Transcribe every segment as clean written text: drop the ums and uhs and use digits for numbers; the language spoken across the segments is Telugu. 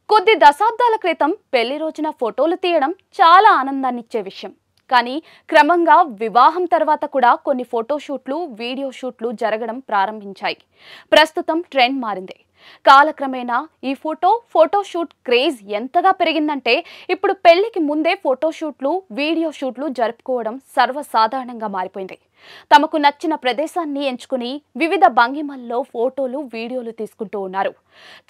కొద్ది దశాబ్దాల క్రితం పెళ్లి రోజున ఫోటోలు తీయడం చాలా ఆనందాన్నిచ్చే విషయం. కానీ క్రమంగా వివాహం తర్వాత కూడా కొన్ని ఫోటోషూట్లు, వీడియో షూట్లు జరగడం ప్రారంభించాయి. ప్రస్తుతం ట్రెండ్ మారింది. కాలక్రమేణా ఈ ఫోటోషూట్ క్రేజ్ ఎంతగా పెరిగిందంటే ఇప్పుడు పెళ్లికి ముందే ఫోటోషూట్లు, వీడియో షూట్లు జరుపుకోవడం సర్వసాధారణంగా మారిపోయింది. తమకు నచ్చిన ప్రదేశాన్ని ఎంచుకుని వివిధ భంగిమల్లో ఫోటోలు, వీడియోలు తీసుకుంటూ ఉన్నారు.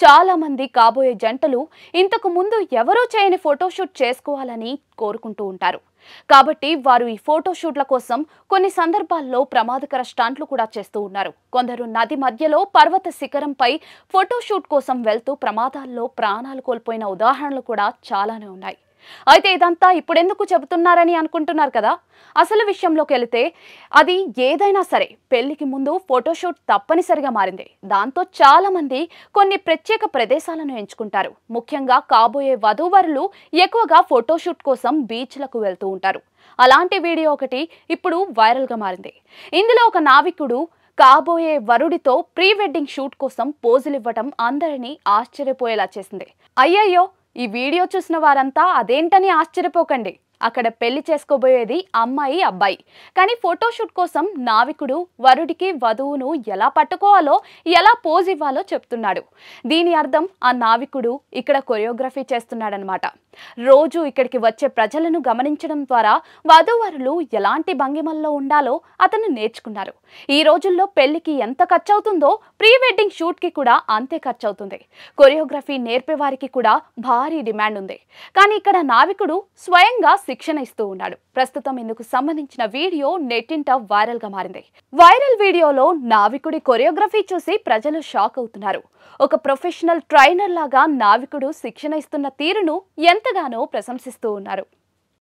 చాలా మంది కాబోయే జంటలు ఇంతకు ముందు ఎవరూ చేయని ఫోటోషూట్ చేసుకోవాలని కోరుకుంటూ ఉంటారు. కాబట్టి వారు ఈ ఫోటోషూట్ల కోసం కొన్ని సందర్భాల్లో ప్రమాదకర స్టంట్లు కూడా చేస్తూ ఉన్నారు. కొందరు నది మధ్యలో పర్వత శిఖరంపై ఫోటోషూట్ కోసం వెళ్తూ ప్రమాదాల్లో ప్రాణాలు కోల్పోయిన ఉదాహరణలు కూడా చాలానే ఉన్నాయి. అయితే ఇదంతా ఇప్పుడెందుకు చెబుతున్నారని అనుకుంటున్నారు కదా. అసలు విషయంలోకి వెళితే అది ఏదైనా సరే పెళ్లికి ముందు ఫోటోషూట్ తప్పనిసరిగా మారింది. దాంతో చాలా మంది కొన్ని ప్రత్యేక ప్రదేశాలను ఎంచుకుంటారు. ముఖ్యంగా కాబోయే వధూవరులు ఎక్కువగా ఫోటోషూట్ కోసం బీచ్లకు వెళ్తూ ఉంటారు. అలాంటి వీడియో ఒకటి ఇప్పుడు వైరల్గా మారింది. ఇందులో ఒక నావికుడు కాబోయే వరుడితో ప్రీ వెడ్డింగ్ షూట్ కోసం పోజులు ఇవ్వటం అందరినీ ఆశ్చర్యపోయేలా చేసింది. అయ్యయ్యో, ఈ వీడియో చూసిన వారంతా అదేంటని ఆశ్చర్యపోకండి. అక్కడ పెళ్లి చేసుకోబోయేది అమ్మాయి, అబ్బాయి. కానీ ఫోటోషూట్ కోసం నావికుడు వరుడికి వధువును ఎలా పట్టుకోవాలో, ఎలా పోజ్ ఇవ్వాలో చెప్తున్నాడు. దీని అర్థం ఆ నావికుడు ఇక్కడ కొరియోగ్రఫీ చేస్తున్నాడనమాట. రోజు ఇక్కడికి వచ్చే ప్రజలను గమనించడం ద్వారా వధూవరులు ఎలాంటి భంగిమల్లో ఉండాలో అతను నేర్చుకున్నారు. ఈ రోజుల్లో పెళ్లికి ఎంత ఖర్చు అవుతుందో ప్రీ వెడ్డింగ్ షూట్ కి కూడా అంతే ఖర్చు అవుతుంది. కొరియోగ్రఫీ నేర్పే వారికి కూడా భారీ డిమాండ్ ఉంది. కానీ ఇక్కడ నావికుడు స్వయంగా శిక్షణ ఇస్తూ ఉన్నాడు. ప్రస్తుతం ఇందుకు సంబంధించిన వీడియో నెట్టింట వైరల్ గా మారింది. వైరల్ వీడియోలో నావికుడి కొరియోగ్రఫీ చూసి ప్రజలు షాక్ అవుతున్నారు. ఒక ప్రొఫెషనల్ ట్రైనర్ లాగా నావికుడు శిక్షణ ఇస్తున్న తీరును ఎంతగానో ప్రశంసిస్తూ ఉన్నారు.